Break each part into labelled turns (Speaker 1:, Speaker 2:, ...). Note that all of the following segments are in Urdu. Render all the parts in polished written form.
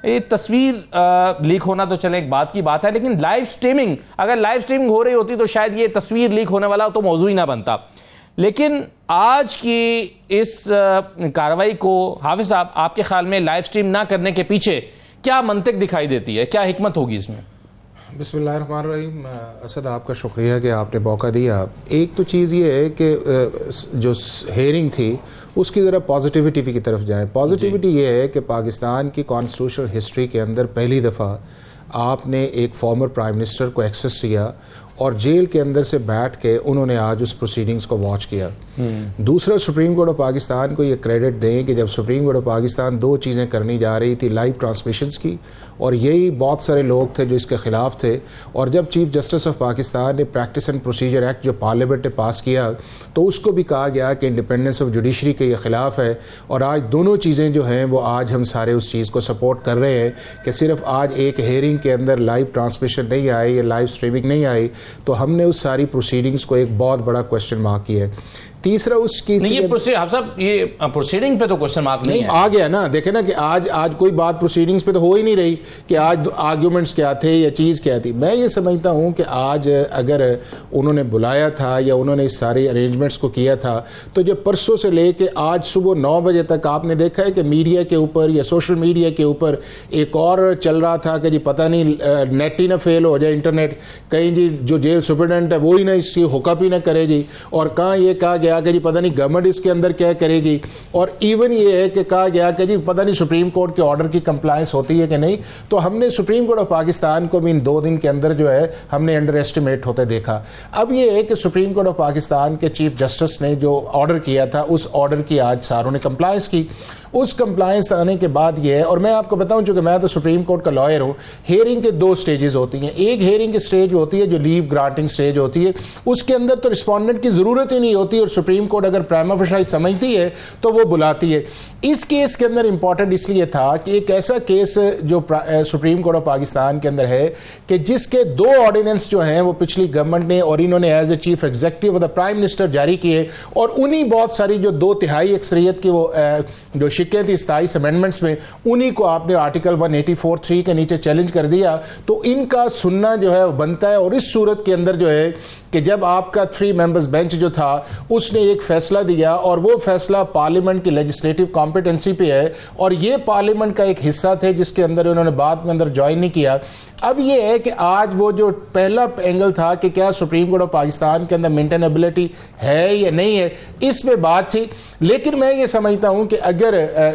Speaker 1: یہ تصویر لیک ہونا تو چلے ایک بات کی بات ہے، لیکن لائیو سٹریمنگ، اگر لائیو سٹریمنگ ہو رہی ہوتی تو شاید یہ تصویر لیک ہونے والا تو موضوع ہی نہ بنتا. لیکن آج کی اس کارروائی کو حافظ صاحب آپ کے خیال میں لائیو سٹریم نہ کرنے کے پیچھے کیا منطق دکھائی دیتی ہے، کیا حکمت ہوگی اس میں؟
Speaker 2: بسم اللہ الرحمن الرحیم. اسد آپ کا شکریہ کہ آپ نے موقع دیا. ایک تو چیز یہ ہے کہ جو ہیئرنگ تھی اس کی ذرا پازیٹیوٹی کی طرف جائیں. پازیٹیوٹی یہ ہے کہ پاکستان کی کانسٹیٹیوشنل ہسٹری کے اندر پہلی دفعہ آپ نے ایک فارمر پرائم منسٹر کو ایکسس کیا اور جیل کے اندر سے بیٹھ کے انہوں نے آج اس پروسیڈنگز کو واچ کیا. دوسرا، سپریم کورٹ آف پاکستان کو یہ کریڈٹ دیں کہ جب سپریم کورٹ آف پاکستان دو چیزیں کرنی جا رہی تھی، لائیو ٹرانسمیشنز کی، اور یہی بہت سارے لوگ تھے جو اس کے خلاف تھے، اور جب چیف جسٹس آف پاکستان نے پریکٹس اینڈ پروسیجر ایکٹ جو پارلیمنٹ نے پاس کیا تو اس کو بھی کہا گیا کہ انڈیپینڈنس آف جوڈیشری کے یہ خلاف ہے. اور آج دونوں چیزیں جو ہیں وہ آج ہم سارے اس چیز کو سپورٹ کر رہے ہیں کہ صرف آج ایک ہیئرنگ کے اندر لائیو ٹرانسمیشن نہیں آئی یا لائیو سٹریمنگ نہیں آئی تو ہم نے اس ساری پروسیڈنگز کو ایک بہت بڑا کوشچن مارک کیا ہے. تیسرا اس کی
Speaker 1: یہ پروسیڈنگ پہ تو کوشچن مارک نہیں
Speaker 2: آ گیا نا. دیکھیں نا کہ آج کوئی بات پروسیڈنگز پہ تو ہو ہی نہیں رہی کہ آج آرگیومنٹس کیا تھے یا چیز کیا تھی. میں یہ سمجھتا ہوں کہ آج اگر انہوں نے بلایا تھا یا انہوں نے اس سارے ارینجمنٹس کو کیا تھا تو جو پرسوں سے لے کے آج صبح 9 بجے تک آپ نے دیکھا ہے کہ میڈیا کے اوپر یا سوشل میڈیا کے اوپر ایک اور چل رہا تھا کہ جی پتہ نہیں نیٹ ہی نہ فیل ہو جائے، انٹرنیٹ کہیں جی جو جیل سپرڈنٹ ہے وہی نہ اس کی ہوک اپ ہی نہ کرے جی، اور کہاں یہ کہا گیا کہ جی پتہ نہیں گورنمنٹ اس کے اندر کیا کرے گی، اور ایون یہ ہے کہ کہا گیا کہ جی پتہ نہیں سپریم کورٹ کے آرڈر کی کمپلائنس ہوتی ہے کہ نہیں. تو ہم نے سپریم کورٹ آف پاکستان کو بھی ان 2 دن کے اندر جو ہے ہم نے انڈر ایسٹیمیٹ ہوتے دیکھا. اب یہ ہے کہ سپریم کورٹ آف پاکستان کے چیف جسٹس نے جو آرڈر کیا تھا اس آرڈر کی آج ساروں نے کمپلائنس کی. اس کمپلائنس آنے کے بعد یہ ہے، اور میں آپ کو بتاؤں چونکہ میں تو سپریم کورٹ کا لائر ہوں، ہیئرنگ کے 2 سٹیجز ہوتی ہیں. ایک ہیئرنگ کی سٹیج ہوتی ہے جو لیو گرانٹنگ سٹیج ہوتی ہے، اس کے اندر تو رسپونڈنٹ کی ضرورت ہی نہیں ہوتی اور سپریم کورٹ اگر پرائما فیشی سمجھتی ہے تو وہ بلاتی ہے. اس کیس کے اندر امپورٹنٹ اس لیے تھا کہ ایک ایسا کیس جو سپریم کورٹ آف پاکستان کے اندر ہے کہ جس کے 2 آرڈیننس جو ہیں وہ پچھلی گورنمنٹ نے اور انہوں نے as a chief executive of the prime minister جاری کیے، اور انہی بہت ساری جو 2/3 اکثریت کی وہ جو شکیں تھی 27 امینڈمنٹس میں، انہی کو آپ نے آرٹیکل 184(3) کے نیچے چیلنج کر دیا. تو ان کا سننا جو ہے بنتا ہے، اور اس صورت کے اندر جو ہے کہ جب آپ کا 3 ممبرز بینچ جو تھا اس نے ایک فیصلہ دیا اور وہ فیصلہ پارلیمنٹ کی لیجسلیٹو کمپیٹنسی پہ ہے، اور یہ پارلیمنٹ کا ایک حصہ تھے جس کے اندر انہوں نے بعد میں اندر جوائن نہیں کیا. اب یہ ہے کہ آج وہ جو پہلا اینگل تھا کہ کیا سپریم کورٹ آف پاکستان کے اندر مینٹینیبلٹی ہے یا نہیں ہے، اس میں بات تھی. لیکن میں یہ سمجھتا ہوں کہ اگر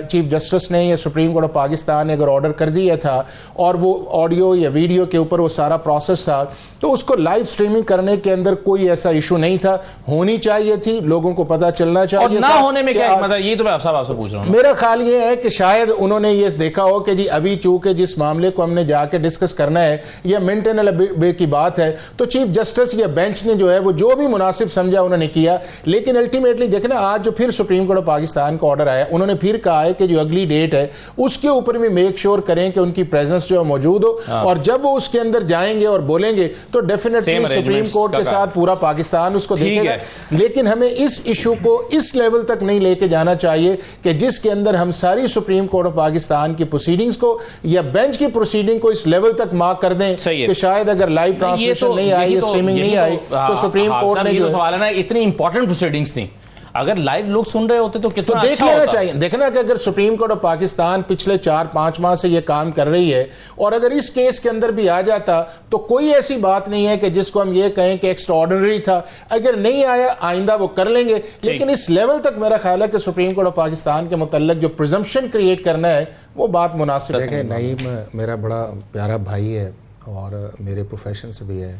Speaker 2: چیف جسٹس نے یا سپریم کورٹ آف پاکستان نے اگر آرڈر کر دیا تھا اور وہ آڈیو یا ویڈیو کے اوپر وہ سارا پروسیس تھا تو اس کو لائیو سٹریمنگ کرنے کے اندر کوئی ایسا ایشو نہیں تھا. ہونی چاہیے تھی، لوگوں کو پتہ چلنا چاہیے تھا.
Speaker 1: نہ ہونے میں کیا حکمت ہے، یہ تو میں آپ سے پوچھ رہا ہوں.
Speaker 2: میرا خیال یہ ہے کہ شاید انہوں نے یہ دیکھا ہو کہ جی ابھی چونکہ جس معاملے کو ہم نے جا کے ڈسکس کرنا ہے یا مینٹینیبل کی بات ہے تو چیف جسٹس یا بینچ نے جو ہے وہ جو بھی مناسب سمجھا انہوں نے کیا. لیکن الٹیمیٹلی دیکھنا آج جو پھر سپریم کورٹ آف پاکستان کا آرڈر آیا، انہوں نے پھر کہا ہے کہ جو اگلی ڈیٹ ہے اس کے اوپر بھی میک شور کریں کہ ان کی پریزنس جو موجود ہو، اور جب وہ اس کے اندر جائیں گے اور بولیں گے تو ڈیفینیٹلی سپریم کورٹ کے ساتھ پورا پاکستان اس کو دیکھے گا. لیکن ہمیں اس ایشو کو اس لیول تک نہیں لے کے جانا چاہیے کہ جس کے اندر ہم ساری سپریم کورٹ آف پاکستان کی پروسیڈنگز کو یا بینچ کی پروسیڈنگ کو اس لیول تک مارک کر دیں کہ شاید اگر لائیو ٹرانسمیشن نہیں آئی یا سٹریمنگ نہیں آئی تو سپریم کورٹ نے جو
Speaker 1: سوال ہے نا، اتنی امپورٹنٹ پروسیڈنگز تھیں، اگر لائیو لوگ سن رہے ہوتے تو کتنا اچھا
Speaker 2: دیکھ لینا چاہیے. دیکھنا کہ اگر سپریم کورٹ آف پاکستان پچھلے 4-5 ماہ سے یہ کام کر رہی ہے اور اگر اس کیس کے اندر بھی آ جاتا تو کوئی ایسی بات نہیں ہے کہ جس کو ہم یہ کہیں کہ ایکسٹرا آرڈنری تھا. اگر نہیں آیا آئندہ وہ کر لیں گے، لیکن اس لیول تک میرا خیال ہے کہ سپریم کورٹ آف پاکستان کے متعلق جو پرزمپشن کریٹ کرنا ہے وہ بات مناسب ہے. نعیم میرا بڑا پیارا بھائی ہے اور میرے پروفیشن سے بھی ہے.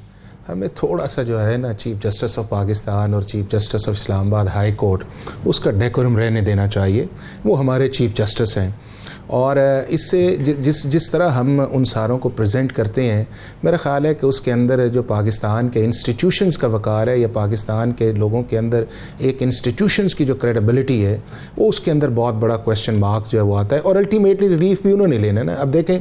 Speaker 2: ہمیں تھوڑا سا جو ہے نا چیف جسٹس آف پاکستان اور چیف جسٹس آف اسلام آباد ہائی کورٹ اس کا ڈیکورم رہنے دینا چاہیے. وہ ہمارے چیف جسٹس ہیں اور اس سے جس طرح ہم ان ساروں کو پریزنٹ کرتے ہیں میرا خیال ہے کہ اس کے اندر جو پاکستان کے انسٹیٹیوشنز کا وقار ہے یا پاکستان کے لوگوں کے اندر ایک انسٹیٹیوشنز کی جو کریڈیبلٹی ہے وہ اس کے اندر بہت بڑا کویسچن مارک جو ہے وہ آتا ہے. اور الٹیمیٹلی ریلیف بھی انہوں نے لینا نا. اب دیکھیں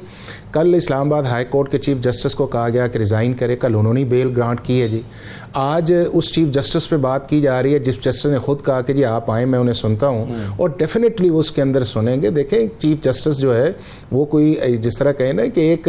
Speaker 2: کل اسلام آباد ہائی کورٹ کے چیف جسٹس کو کہا گیا کہ ریزائن کرے، کل انہوں نے بیل گرانٹ کی ہے جی. آج اس چیف جسٹس پہ بات کی جا رہی ہے جس جسٹس نے خود کہا کہ جی آپ آئیں میں انہیں سنتا ہوں، اور ڈیفینیٹلی وہ اس کے اندر سنیں گے. دیکھیں چیف جسٹس جسٹس جو ہے وہ کوئی جس طرح کہیں نا کہ ایک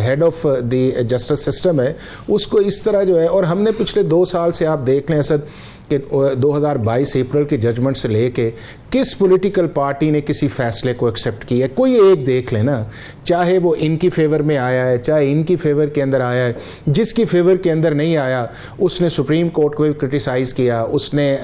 Speaker 2: head of the justice system ہے, اس کو اس طرح جو ہے, اور ہم نے پچھلے 2 سال سے آپ دیکھ لیں اسد کہ 2022 اپریل کے ججمنٹ سے لے کے کس پولیٹیکل پارٹی نے کسی فیصلے کو ایکسیپٹ کیا ہے, کوئی ایک دیکھ لیں نا, چاہے وہ ان کی فیور میں آیا ہے, چاہے ان کی فیور کے اندر آیا ہے, جس کی فیور کے اندر نہیں آیا اس نے سپریم کورٹ کو بھی کرٹیسائز کیا, اس نے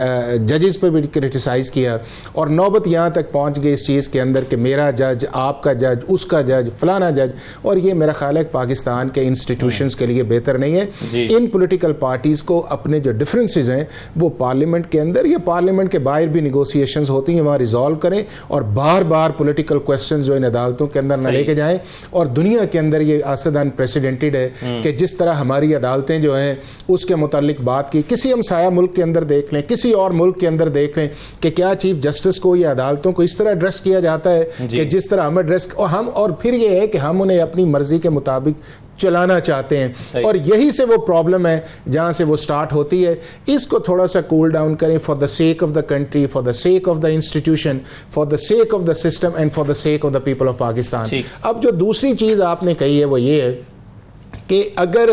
Speaker 2: ججز پہ بھی کرٹیسائز کیا, اور نوبت یہاں تک پہنچ گئی اس چیز کے اندر کہ میرا جج, آپ کا جج, اس کا جج, فلانا جج, اور یہ میرا خیال ہے پاکستان کے انسٹیٹیوشنز کے لیے بہتر نہیں ہے. ان پولیٹیکل پارٹیز کو اپنے جو ڈفرینسز ہیں وہ پارلیمنٹ کے اندر یا پارلیمنٹ کے باہر بھی نیگوسیشنز ہوتی ہیں وہاں ریزالو کریں, اور بار بار پولیٹیکل کوسچنز جو ان عدالتوں کے اندر نہ لے کے جائیں. اور دنیا کے اندر یہ اسد انپریسیڈنٹڈ ہے کہ جس طرح ہماری عدالتیں جو ہیں اس کے متعلق بات کی, کسی ہمسایہ ملک کے اندر دیکھ لیں, کسی اور ملک کے اندر دیکھ لیں کہ کیا چیف جسٹس کو یا عدالتوں کو اس طرح ایڈریس کیا جاتا ہے کہ جس طرح ہم ایڈریس, اور پھر یہ ہے کہ ہم انہیں اپنی مرضی کے مطابق چلانا چاہتے ہیں, اور یہی سے وہ پرابلم ہے جہاں سے وہ سٹارٹ ہوتی ہے. اس کو تھوڑا سا کول ڈاؤن کریں for the sake of the country, for the sake of the institution, for the sake of the system and for the sake of the people of Pakistan. اب جو دوسری چیز آپ نے کہی ہے وہ یہ ہے کہ اگر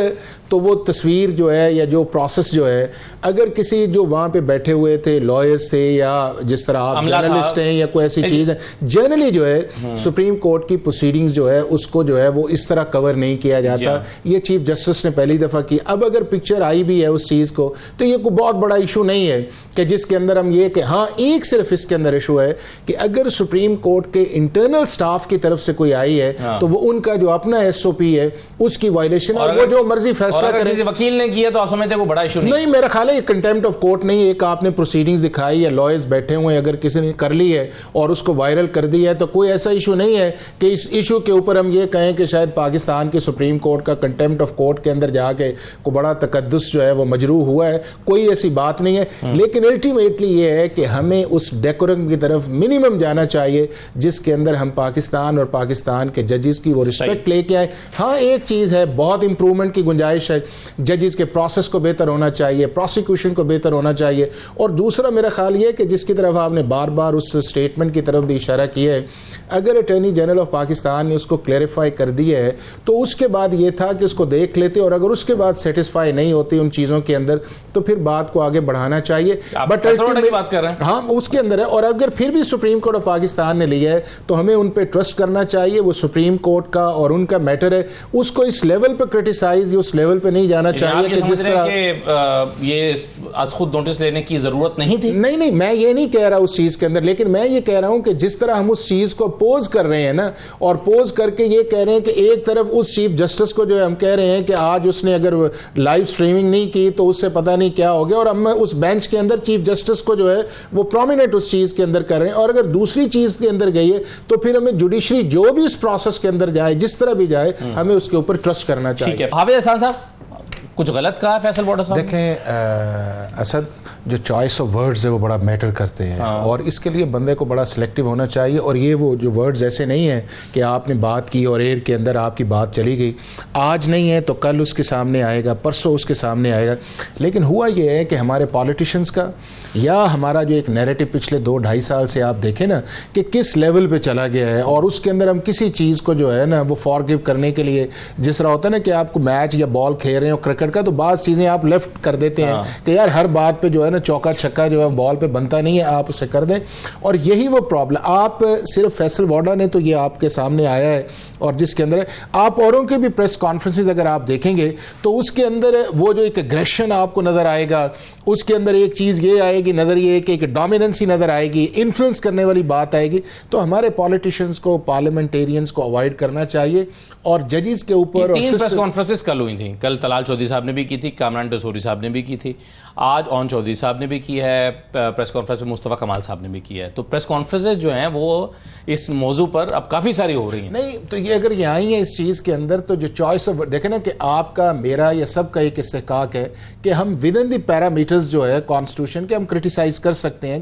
Speaker 2: تو وہ تصویر جو ہے یا جو پروسیس جو ہے, اگر کسی جو وہاں پہ بیٹھے ہوئے تھے لائرز تھے یا جس طرح آپ جرنلسٹ ہیں یا کوئی ایسی چیز ہے, جنرلی جو ہے سپریم کورٹ کی پروسیڈنگز جو ہے اس کو جو ہے وہ اس طرح کور نہیں کیا جاتا. یہ چیف جسٹس نے پہلی دفعہ کی. اب اگر پکچر آئی بھی ہے اس چیز کو تو یہ کوئی بہت بڑا ایشو نہیں ہے کہ جس کے اندر ہم یہ کہ ہاں ایک صرف اس کے اندر ایشو ہے کہ اگر سپریم کورٹ کے انٹرنل سٹاف کی طرف سے کوئی آئی ہے تو وہ ان کا جو اپنا ایس او پی ہے اس کی وائلیشن, اور وہ جو مرضی فیصلہ کرے.
Speaker 1: وکیل نے کیا تو آپ سمجھتے ہیں کوئی بڑا ایشو نہیں,
Speaker 2: میرا خیال ہے یہ کنٹیمپٹ آف کورٹ نہیں. ایک آپ نے پروسیڈنگز دکھائی یا لائرز بیٹھے ہوئے, اگر کسی نے کر لی ہے اور اس کو وائرل کر دی ہے تو کوئی ایسا ایشو نہیں ہے کہ اس ایشو کے اوپر ہم یہ کہیں کہ شاید پاکستان کے سپریم کورٹ کا کنٹیمپٹ آف کورٹ کے اندر جا کے کوئی بڑا تقدس جو ہے وہ مجروح ہوا ہے. کوئی ایسی بات نہیں ہے, لیکن الٹیمیٹلی یہ ہے کہ ہمیں اس ڈیکورم کی طرف منیمم جانا چاہیے جس کے اندر ہم پاکستان اور پاکستان کے ججز کی وہ رسپیکٹ لے کے آئے. ہاں ایک چیز ہے, بہت امپرومنٹ کی گنجائش ہے, ججز کے پروسیس کو بہتر ہونا چاہیے, پروسیکیوشن کو بہتر ہونا چاہیے. اور دوسرا میرا خیال یہ کہ جس کی طرف آپ نے بار بار اس سٹیٹمنٹ کی طرف بھی اشارہ کیا ہے, اگر اٹارنی جنرل آف پاکستان نے اس کو کلیریفائی کر دیا ہے تو اس کے بعد یہ تھا کہ اس کو دیکھ لیتے, اور اگر اس کے بعد سیٹسفائی نہیں ہوتی ان چیزوں کے اندر تو پھر بات کو آگے بڑھانا چاہیے. بٹ
Speaker 1: بات کر رہے ہیں
Speaker 2: ہاں اس کے اندر ہے, اور اگر پھر بھی سپریم کورٹ آف پاکستان نے لیا ہے تو ہمیں ان پہ ٹرسٹ کرنا چاہیے. وہ سپریم کورٹ کا اور ان کا میٹر ہے, اس کو اس لیول پہ کرٹیسائز یا اس لیول پہ نہیں جانا چاہیے کہ جس طرح
Speaker 1: یہ از خود نوٹس لینے کی ضرورت نہیں تھی.
Speaker 2: نہیں میں یہ نہیں کہہ رہا اس چیز کے اندر, لیکن میں یہ کہہ رہا ہوں کہ جس طرح ہم اس چیز کو پوز کر رہے ہیں نا, اور پوز کر کے یہ کہہ رہے ہیں کہ ایک طرف اس چیف جسٹس کو جو ہے ہم کہہ رہے ہیں کہ آج اس نے اگر لائیو سٹریمنگ نہیں کی تو اس سے پتہ نہیں کیا ہو گیا, اور ہم اس بینچ کے اندر چیف جسٹس کو جو ہے وہ پرومیننٹ اس چیز کے اندر کر رہے ہیں. اور اگر دوسری چیز کے اندر گئی ہے تو پھر ہمیں جوڈیشری جو بھی اس پروسیس کے اندر جائے, جس طرح بھی جائے, ہمیں اس کے اوپر ٹرسٹ کرنا چاہیے.
Speaker 1: حافظ احسان صاحب کچھ غلط کہا ہے فیصل بورڈر صاحب؟
Speaker 2: دیکھیں اسد, جو چوائس آف ورڈز ہے وہ بڑا میٹر کرتے ہیں, اور اس کے لیے بندے کو بڑا سلیکٹیو ہونا چاہیے. اور یہ وہ جو ورڈز ایسے نہیں ہیں کہ آپ نے بات کی اور ایئر کے اندر آپ کی بات چلی گئی, آج نہیں ہے تو کل اس کے سامنے آئے گا, پرسوں اس کے سامنے آئے گا. لیکن ہوا یہ ہے کہ ہمارے پالیٹیشنز کا یا ہمارا جو ایک نیریٹو پچھلے 2-2.5 سال سے آپ دیکھیں نا کہ کس لیول پہ چلا گیا ہے, اور اس کے اندر ہم کسی چیز کو جو ہے نا وہ فارگیو کرنے کے لیے, جس طرح ہوتا ہے نا کہ آپ کو میچ یا بال کھیل رہے ہیں کرکٹ کا, تو بعض چیزیں آپ لیفٹ کر دیتے ہیں کہ یار ہر بات پہ جو ہے نا چوکا چھکا جو ہے بال پہ بنتا نہیں ہے, آپ اسے کر دیں. اور یہی وہ پرابلم, آپ صرف فیصل وارڈا نے تو یہ آپ کے سامنے آیا ہے, اور جس کے اندر آپ اوروں کے بھی پریس کانفرنسز اگر آپ دیکھیں گے تو اس کے اندر وہ جو ایک اگریشن آپ کو نظر آئے گا, اس کے اندر ایک چیز یہ آئے گی نظر, یہ کہ ایک ڈومیننسی نظر آئے گی, انفلوئنس کرنے والی بات آئے گی. تو ہمارے پالیٹیشنز کو, پارلیمنٹیرینز کو اوائڈ کرنا چاہیے. اور ججز کے اوپر
Speaker 1: 3 پریس کانفرنسز کل ہوئی تھیں, کل طلال چودھری صاحب نے بھی کی تھی, کامران ڈسوری صاحب نے بھی کی تھی, آج اون چودھری صاحب نے بھی کی ہے, پریس کانفرنس میں مصطفیٰ کمال صاحب نے بھی کی ہے. تو پریس کانفرنسز جو ہیں وہ اس موضوع پر اب کافی ساری ہو رہی ہیں.
Speaker 2: نہیں تو یہ اگر یہ آئی ہیں اس چیز کے اندر تو جو چوائس آف دیکھیں نا کہ آپ کا, میرا, یا سب کا ایک استحقاق ہے کہ ہم ود ان دی پیرامیٹرز جو ہے کانسٹیٹیوشن کے ہم کرٹیسائز کر سکتے ہیں